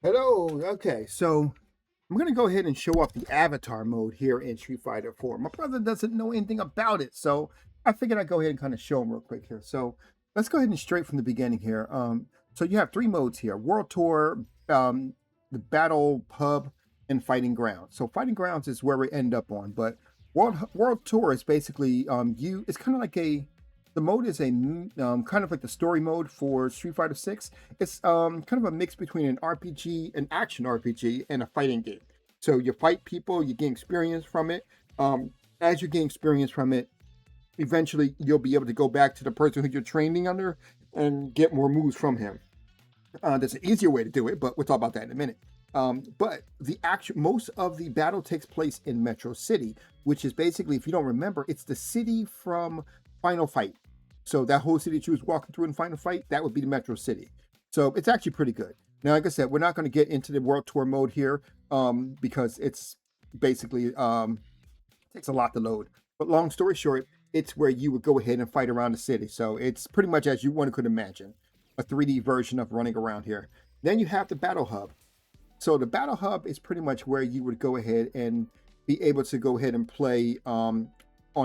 Hello. Okay, so I'm gonna go ahead and show off the avatar mode here in Street Fighter 4. My brother doesn't know anything about it, so I figured I'd go ahead and kind of show him real quick here. So let's go ahead and straight from the beginning here. So you have three modes here: World Tour, the Battle Hub, and Fighting Grounds. So Fighting Grounds is where we end up on, but World Tour is basically it's kind of like the mode is kind of like the story mode for Street Fighter 6. It's kind of a mix between an RPG, an action RPG, and a fighting game. So you fight people, you gain experience from it. As you gain experience from it, eventually you'll be able to go back to the person who you're training under and get more moves from him. There's an easier way to do it, but we'll talk about that in a minute. But the actual most of the battle takes place in Metro City, which is basically, if you don't remember, it's the city from Final Fight. So that whole city that you was walking through in Final Fight, that would be the Metro City. So it's actually pretty good. Now, like I said, we're not going to get into the World Tour mode here because it's basically takes a lot to load. But long story short, it's where you would go ahead and fight around the city. So it's pretty much as you one could imagine, a 3D version of running around here. Then you have the Battle Hub. So the Battle Hub is pretty much where you would go ahead and be able to go ahead and play on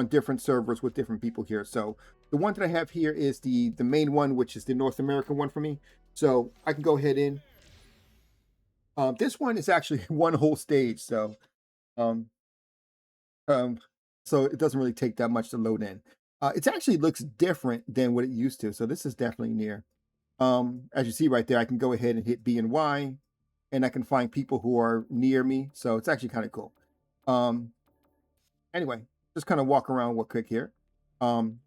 different servers with different people here. So the one that I have here is the main one, which is the North American one for me. So I can go ahead in. This one is actually one whole stage. Um, um, so it doesn't really take that much to load in. It actually looks different than what it used to. So this is definitely near. As you see right there, I can go ahead and hit B and Y, and I can find people who are near me. So it's actually kind of cool. Um, anyway, just kind of walk around real quick here. Um,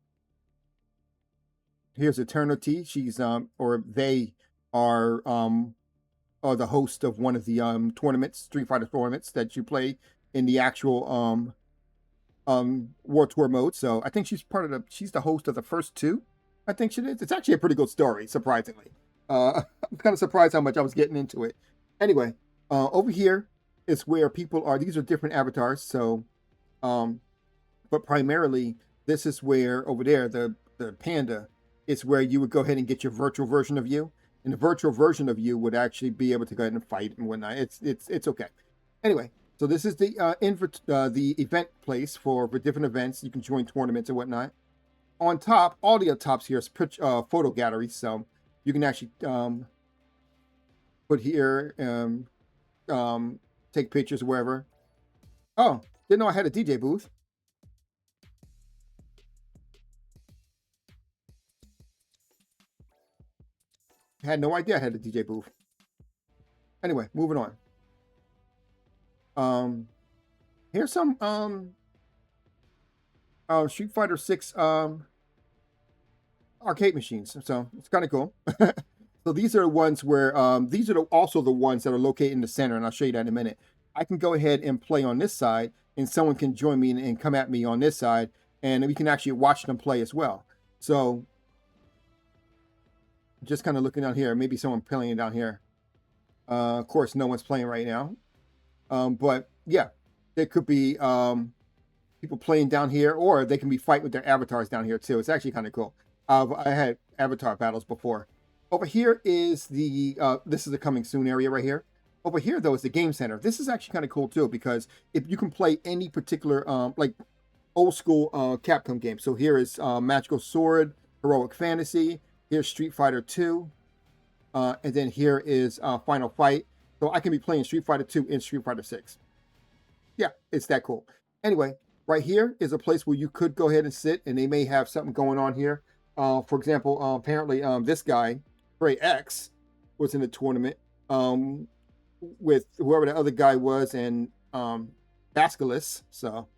here's Eternity. She's or they are the host of one of the tournaments, Street Fighter tournaments that you play in the actual World Tour mode. So I think she's the host of the first two. I think she is. It's actually a pretty good story, surprisingly. I'm kind of surprised how much I was getting into it. Anyway, over here is where people are. These are different avatars. So, um, but primarily this is where over there the panda is where you would go ahead and get your virtual version of you, and the virtual version of you would actually be able to go ahead and fight and whatnot. It's okay. Anyway, so this is the event place for different events. You can join tournaments and whatnot. On top, all the tops here is photo galleries, so you can actually put here take pictures wherever. Oh, didn't know I had a DJ booth. Had no idea I had a DJ booth. Anyway, moving on. Um, here's some Street Fighter 6 arcade machines. So it's kind of cool. So these are the ones where these are also the ones that are located in the center, and I'll show you that in a minute. I can go ahead and play on this side, and someone can join me and come at me on this side, and we can actually watch them play as well. So just kind of looking down here, maybe someone playing down here. Of course, no one's playing right now. But yeah, there could be people playing down here, or they can be fighting with their avatars down here too. It's actually kind of cool. I had avatar battles before. Over here is this is the coming soon area right here. Over here though is the game center. This is actually kind of cool too, because if you can play any particular like old school Capcom game. So here is Magical Sword, Heroic Fantasy. Here's Street Fighter 2. And then here is Final Fight. So I can be playing Street Fighter 2 in Street Fighter 6. Yeah, it's that cool. Anyway, right here is a place where you could go ahead and sit, and they may have something going on here. For example, apparently this guy, Trey X, was in the tournament with whoever the other guy was, and Basculus. So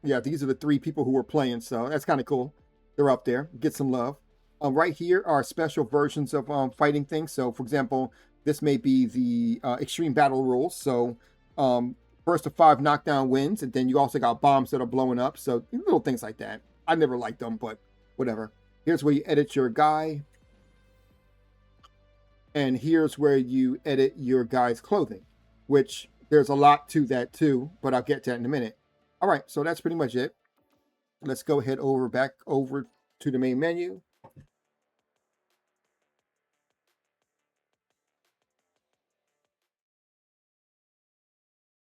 yeah, these are the three people who were playing. So that's kind of cool. They're up there. Get some love. Right here are special versions of fighting things. So, for example, this may be the extreme battle rules. So, first to 5 knockdown wins, and then you also got bombs that are blowing up. So, little things like that. I never liked them, but whatever. Here's where you edit your guy, and here's where you edit your guy's clothing, which there's a lot to that too, but I'll get to that in a minute. All right, so that's pretty much it. Let's go ahead back over to the main menu.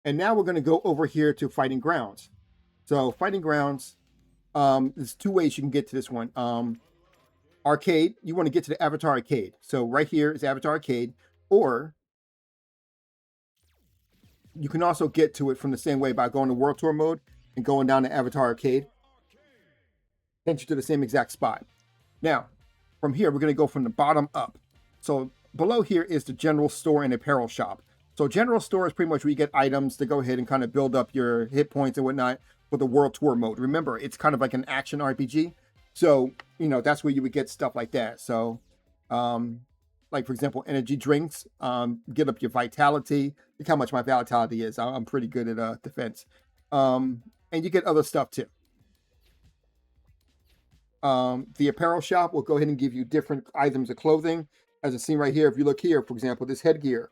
And now we're going to go over here to Fighting Grounds. So Fighting Grounds, there's two ways you can get to this one. Arcade, you want to get to the Avatar Arcade. So right here is Avatar Arcade, or you can also get to it from the same way by going to World Tour mode and going down to Avatar Arcade. Sends you to the same exact spot. Now, from here, we're going to go from the bottom up. So below here is the general store and apparel shop. So general store is pretty much where you get items to go ahead and kind of build up your hit points and whatnot for the World Tour mode. Remember, it's kind of like an action RPG. So, you know, that's where you would get stuff like that. So, like for example, energy drinks, get up your vitality. Look how much my vitality is. I'm pretty good at defense. And you get other stuff too. The apparel shop will go ahead and give you different items of clothing. As it's seen right here, if you look here, for example, this headgear,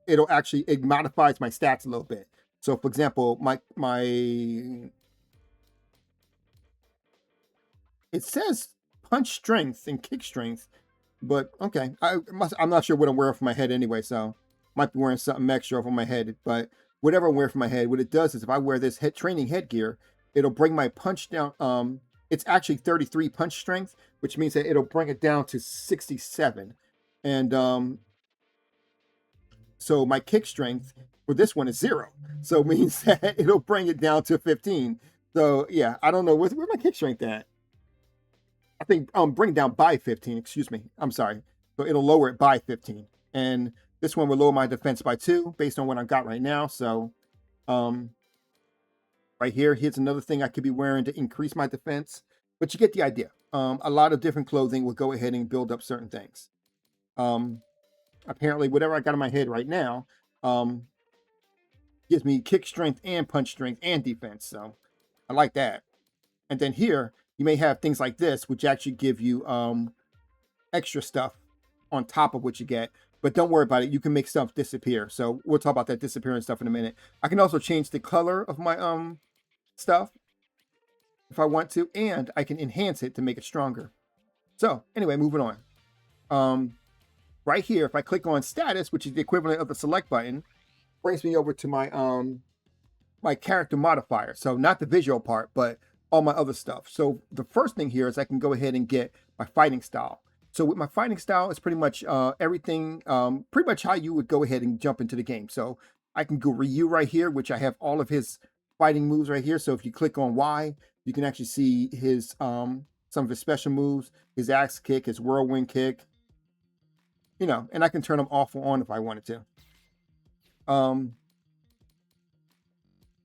it modifies my stats a little bit. So for example, it says punch strength and kick strength, but okay, I'm not sure what I'm wearing for my head anyway, so might be wearing something extra over my head. But whatever I'm wearing for my head, what it does is if I wear this training headgear, it'll bring my punch down. It's actually 33 punch strength, which means that it'll bring it down to 67. And so my kick strength for this one is 0. So it means that it'll bring it down to 15. So yeah, I don't know where's my kick strength at. I think bring it down by 15, excuse me. I'm sorry. So it'll lower it by 15. And this one will lower my defense by 2 based on what I've got right now. So right here's another thing I could be wearing to increase my defense. But you get the idea. A lot of different clothing will go ahead and build up certain things. Apparently, whatever I got in my head right now gives me kick strength and punch strength and defense. So I like that. And then here, you may have things like this, which actually give you extra stuff on top of what you get. But don't worry about it. You can make stuff disappear. So we'll talk about that disappearing stuff in a minute. I can also change the color of my stuff if I want to, and I can enhance it to make it stronger. So anyway, moving on. Right here, if I click on status, which is the equivalent of the select button, brings me over to my my character modifier. So not the visual part, but all my other stuff. So the first thing here is I can go ahead and get my fighting style. So with my fighting style, it's pretty much everything, pretty much how you would go ahead and jump into the game. So I can go Ryu right here, which I have all of his fighting moves right here. So if you click on Y, you can actually see his some of his special moves, his axe kick, his whirlwind kick, you know, and I can turn them off or on if I wanted to.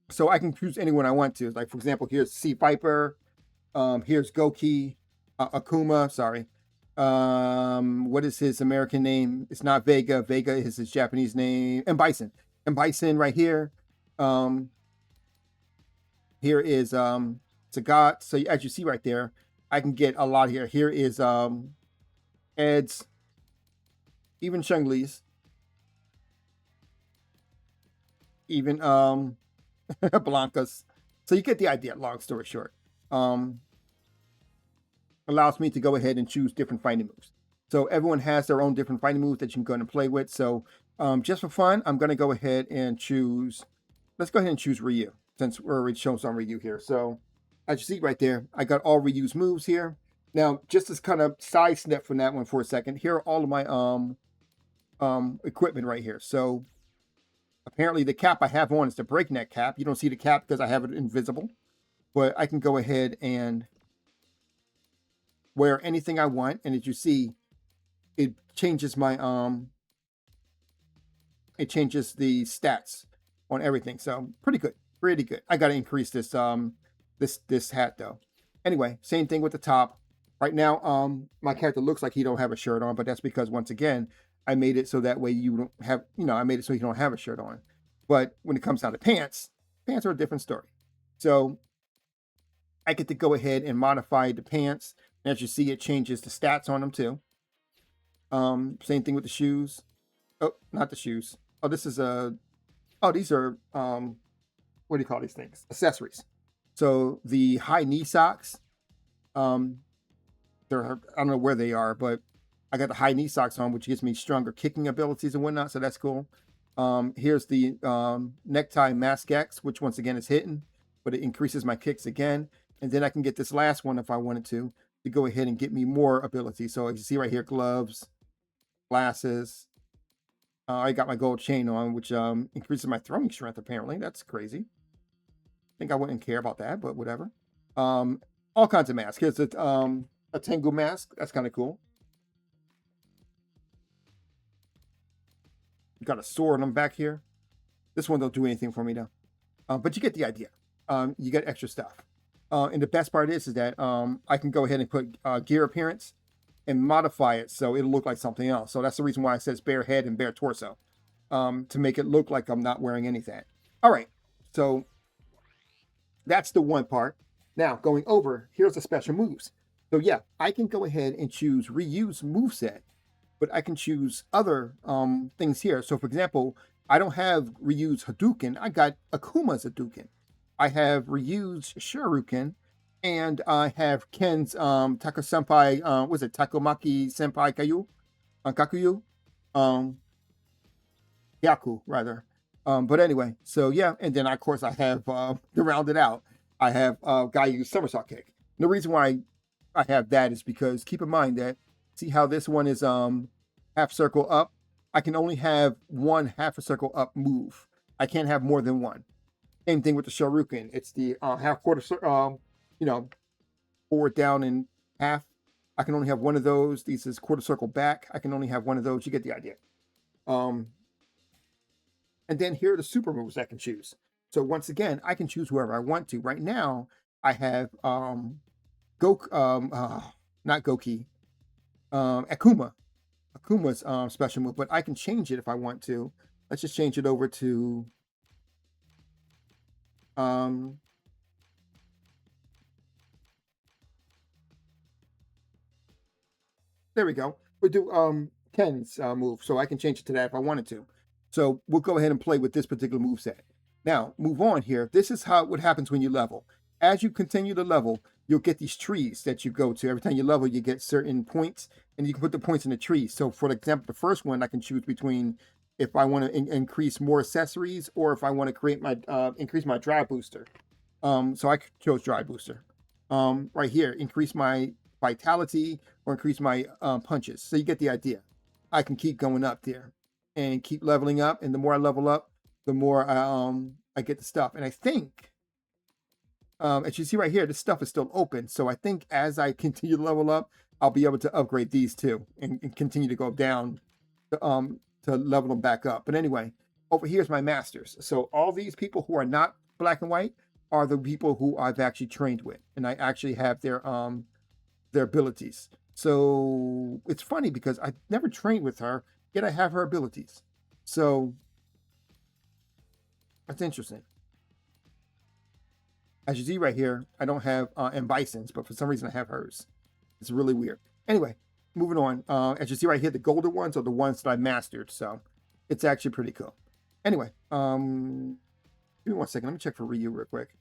So I can choose anyone I want to. Like for example, here's Sea Viper, here's Goki, Akuma, sorry. What is his American name? It's not Vega. Vega is his Japanese name. And Bison. And Bison right here. Here is Sagat. So as you see right there, I can get a lot here. Here is Ed's, even Shang-Li's, even Blanca's. So you get the idea, long story short. Allows me to go ahead and choose different fighting moves. So everyone has their own different fighting moves that you can go and play with. So just for fun, I'm going to go ahead and choose, let's go ahead and choose Ryu, since we're already showing some Ryu here. So as you see right there, I got all Ryu's moves here. Now, just as kind of side step from that one for a second, here are all of my equipment right here. So apparently the cap I have on is the breakneck cap. You don't see the cap because I have it invisible, but I can go ahead and wear anything I want. And as you see, it changes my, it changes the stats on everything. So pretty good, pretty good. I got to increase this, this hat though. Anyway, same thing with the top. Right now, my character looks like he don't have a shirt on, but that's because once again, I made it so that way you don't have, you know, I made it so you don't have a shirt on. But when it comes down to pants, pants are a different story. So I get to go ahead and modify the pants. And as you see, it changes the stats on them too. Same thing with the shoes. Oh, not the shoes. Oh, this is a, oh, these are, what do you call these things? Accessories. So the high knee socks, they're, I don't know where they are, but I got the high knee socks on, which gives me stronger kicking abilities and whatnot, so that's cool. Here's the necktie mask X, which once again is hidden, but it increases my kicks again. And then I can get this last one if I wanted to go ahead and get me more ability. So as you see right here, gloves, glasses. I got my gold chain on, which increases my throwing strength, apparently. That's crazy. I think I wouldn't care about that, but whatever. All kinds of masks. Here's a Tengu mask. That's kind of cool. Got a sword on back here. This one don't do anything for me though. But you get the idea. You get extra stuff. And the best part is that I can go ahead and put gear appearance and modify it so it'll look like something else. So that's the reason why it says bare head and bare torso, to make it look like I'm not wearing anything. All right, so that's the one part. Now going over, here's the special moves. So yeah, I can go ahead and choose reuse moveset, but I can choose other things here. So for example, I don't have reuse Hadouken. I got Akuma's Hadouken. I have reused Shuriken, and I have Ken's Tako Senpai, was it Takomaki Senpai Kayu? Kakuyu? Yaku, rather. But anyway, so yeah, and then of course I have, to round it out, I have Gaiu's Somersault Kick. And the reason why I have that is because keep in mind that, see how this one is half circle up? I can only have one half a circle up move. I can't have more than one. Same thing with the Shoryuken. It's the half quarter, forward down and half. I can only have one of those. These is quarter circle back. I can only have one of those. You get the idea. And then here are the super moves I can choose. So once again, I can choose whoever I want to. Right now, I have not Goki, Akuma. Akuma's special move, but I can change it if I want to. Let's just change it over to there we go. We'll do Ken's move, so I can change it to that if I wanted to. So we'll go ahead and play with this particular move set. Now, move on here. This is what happens when you level. As you continue to level, you'll get these trees that you go to. Every time you level, you get certain points, and you can put the points in the trees. So for example, the first one, I can choose between if I want to increase more accessories or if I want to create my increase my drive booster. So I chose drive booster. Right here, increase my vitality or increase my punches. So you get the idea. I can keep going up there and keep leveling up, and the more I level up, the more I get the stuff. And I think, as you see right here, this stuff is still open. So I think as I continue to level up, I'll be able to upgrade these too and continue to go down to level them back up. But anyway, over here's my masters. So all these people who are not black and white are the people who I've actually trained with, and I actually have their abilities. So it's funny because I never trained with her, yet I have her abilities. So that's interesting. As you see right here, I don't have M. Bison's, but for some reason I have hers. It's really weird. Anyway, moving on. As you see right here, the golden ones are the ones that I mastered, so it's actually pretty cool. Anyway, give me 1 second. Let me check for Ryu real quick.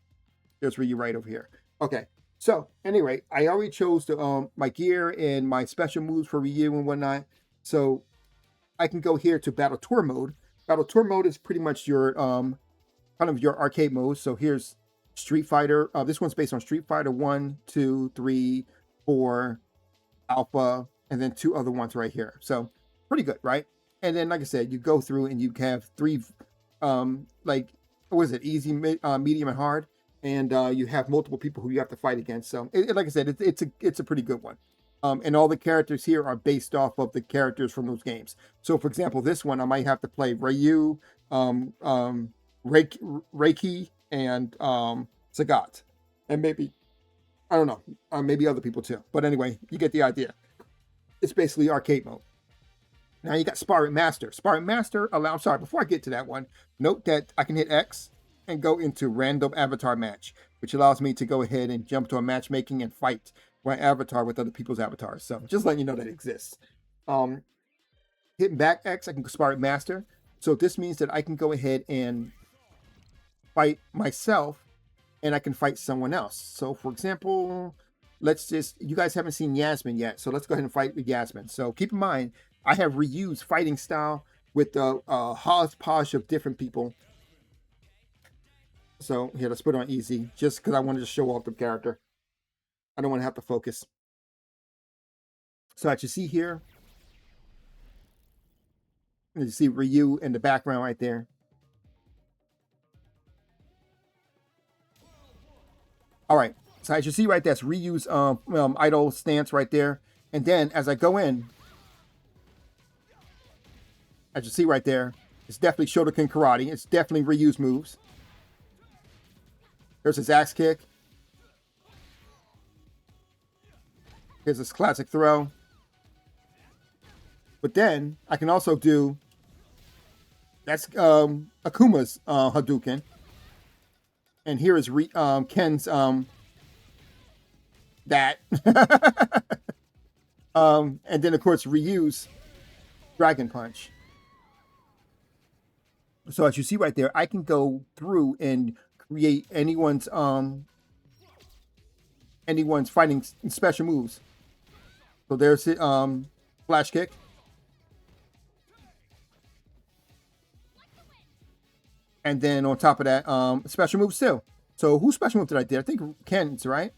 There's Ryu right over here. Okay. So anyway, I already chose the, my gear and my special moves for Ryu and whatnot. So I can go here to Battle Tour mode. Battle Tour mode is pretty much your kind of your arcade mode. So here's Street Fighter. This one's based on Street Fighter 1, 2, 3, 4, Alpha, and then 2 other ones right here. So pretty good, right? And then, like I said, you go through and you have 3, like, what is it? Easy, medium, and hard. And you have multiple people who you have to fight against. So, like I said, it's a pretty good one. And all the characters here are based off of the characters from those games. So, for example, this one I might have to play Ryu, Reiki, and Sagat, and maybe I don't know, maybe other people too. But anyway, you get the idea. It's basically arcade mode. Now you got Sparring Master. Sparring Master allows. Sorry, before I get to that one, note that I can hit X and go into random avatar match, which allows me to go ahead and jump to a matchmaking and fight my avatar with other people's avatars. So just letting you know that it exists. Hitting back X, I can Sparring Master. So this means that I can go ahead and fight myself and I can fight someone else. So for example, let's just, you guys haven't seen Yasmin yet, so let's go ahead and fight with Yasmin. So keep in mind, I have reused fighting style with the hodgepodge of different people. So here, let's put it on easy, just because I wanted to show off the character. I don't want to have to focus. So as you see here, you see Ryu in the background right there. All right, so as you see right there, that's Ryu's idle stance right there. And then as I go in, as you see right there, it's definitely Shotokan Karate. It's definitely Ryu's moves. There's his axe kick. Here's his classic throw. But then I can also do, that's Akuma's Hadouken. And here is Ken's that. And then of course Ryu's Dragon Punch. So as you see right there, I can go through and create anyone's fighting special moves. So there's it, flash kick. And then on top of that, special moves too. So whose special move did I do? I think Ken's, right?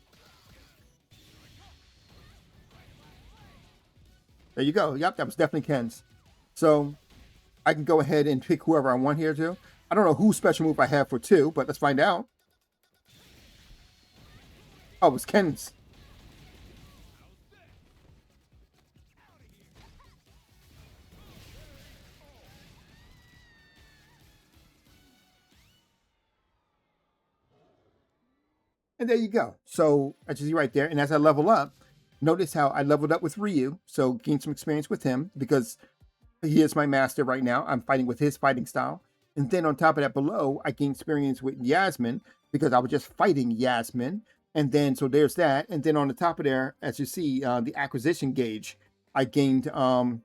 There you go. Yep, that was definitely Ken's. So I can go ahead and pick whoever I want here too. I don't know whose special move I have for 2, but let's find out. Oh, it was Ken's. And there you go. So as you see right there, and as I level up, notice how I leveled up with Ryu. So gain some experience with him because he is my master right now. I'm fighting with his fighting style. And then on top of that below, I gained experience with Yasmin because I was just fighting Yasmin. And then, so there's that. And then on the top of there, as you see, the acquisition gauge, I gained some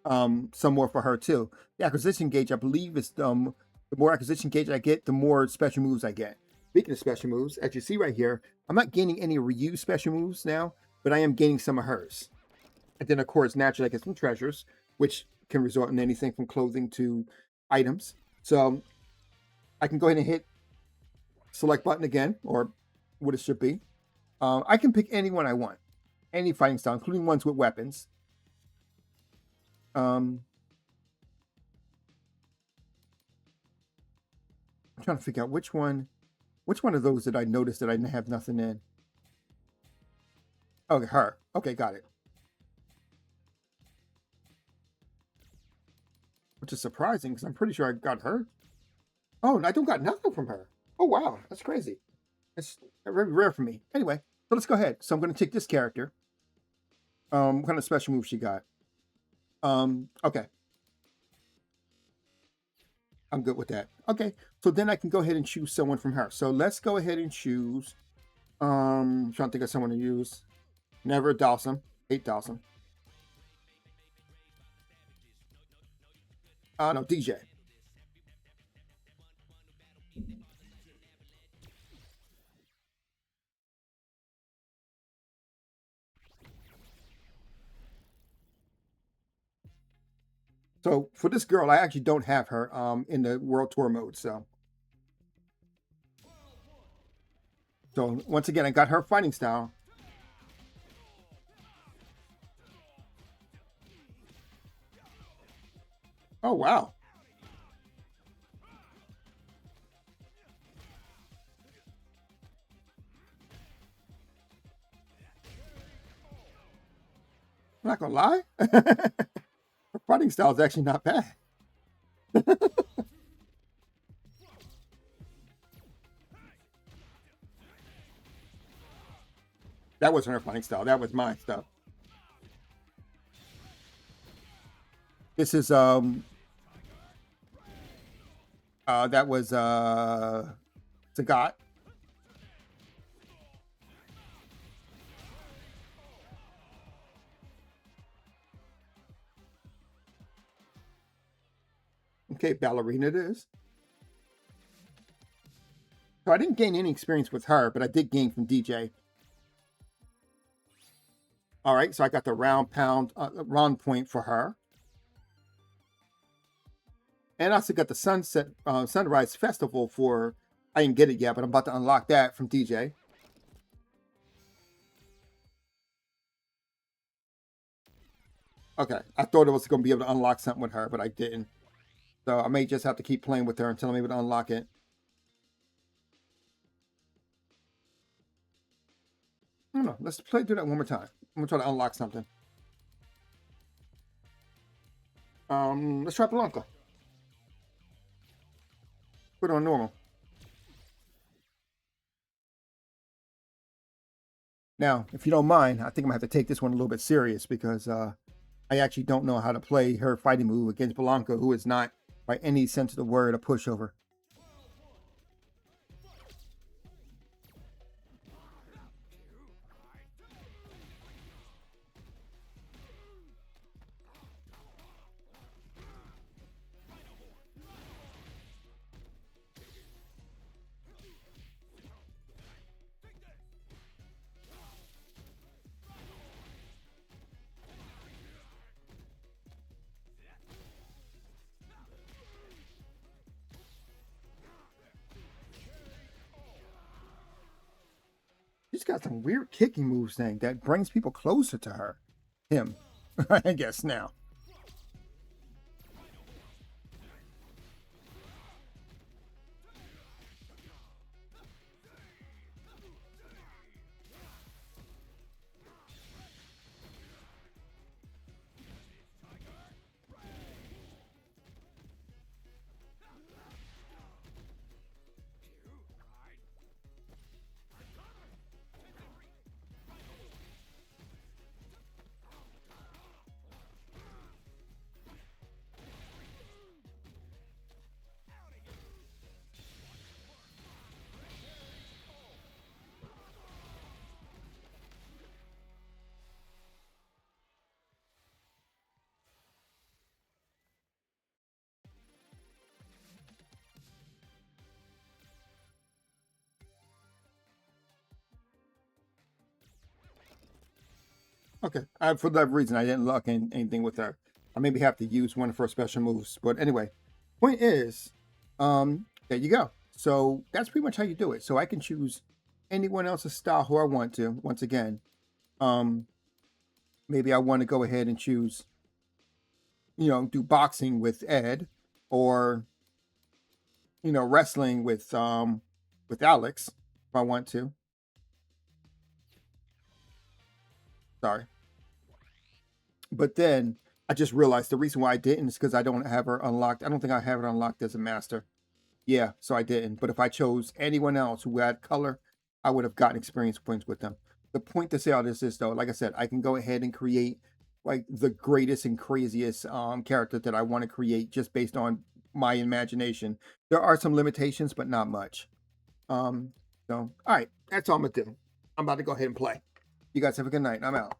more for her too. The acquisition gauge, I believe, is the more acquisition gauge I get, the more special moves I get. Speaking of special moves, as you see right here, I'm not gaining any Ryu special moves now, but I am gaining some of hers. And then, of course, naturally, I get some treasures, which can result in anything from clothing to items. So I can go ahead and hit select button again, or what it should be. I can pick any one I want, any fighting style, including ones with weapons. I'm trying to figure out which one of those did I notice that I didn't have nothing in. Okay, her. Okay, got it. Which is surprising because I'm pretty sure I got her. Oh, and I don't got nothing from her. Oh, wow. That's crazy. It's very rare for me. Anyway, so let's go ahead. So I'm going to take this character. What kind of special move she got? Okay. I'm good with that. Okay, so then I can go ahead and choose someone from her. So let's go ahead and choose, I'm trying to think of someone to use. Never Dawson. Hate Dawson. No, DJ. So for this girl, I actually don't have her in the World Tour mode. So once again, I got her fighting style. Oh, wow. I'm not gonna lie. Her fighting style is actually not bad. That wasn't her fighting style. That was my stuff. This is that was Sagat. Okay, ballerina it is. So I didn't gain any experience with her, but I did gain from DJ. All right, so I got the round point for her. And I also got the Sunrise Festival for, I didn't get it yet, but I'm about to unlock that from DJ. Okay, I thought I was going to be able to unlock something with her, but I didn't. So I may just have to keep playing with her until I'm able to unlock it. I don't know. Let's do that one more time. I'm going to try to unlock something. Let's try Blanca. Put it on normal. Now, if you don't mind, I think I'm going to have to take this one a little bit serious because I actually don't know how to play her fighting move against Blanca, who is not, by any sense of the word, a pushover. She's got some weird kicking moves thing that brings people closer to her. Him, I guess now. Okay, for that reason, I didn't unlock anything with her. I maybe have to use one of her special moves. But anyway, point is, there you go. So that's pretty much how you do it. So I can choose anyone else's style who I want to. Once again, um, maybe I want to go ahead and choose, do boxing with Ed, or wrestling with Alex if I want to. Sorry. But then I just realized the reason why I didn't is because I don't have her unlocked. I don't think I have it unlocked as a master. Yeah, so I didn't. But if I chose anyone else who had color, I would have gotten experience points with them. The point to say all this is, though, like I said, I can go ahead and create like the greatest and craziest character that I want to create just based on my imagination. There are some limitations, but not much. So all right, that's all I'm gonna do. I'm about to go ahead and play. You guys have a good night. I'm out.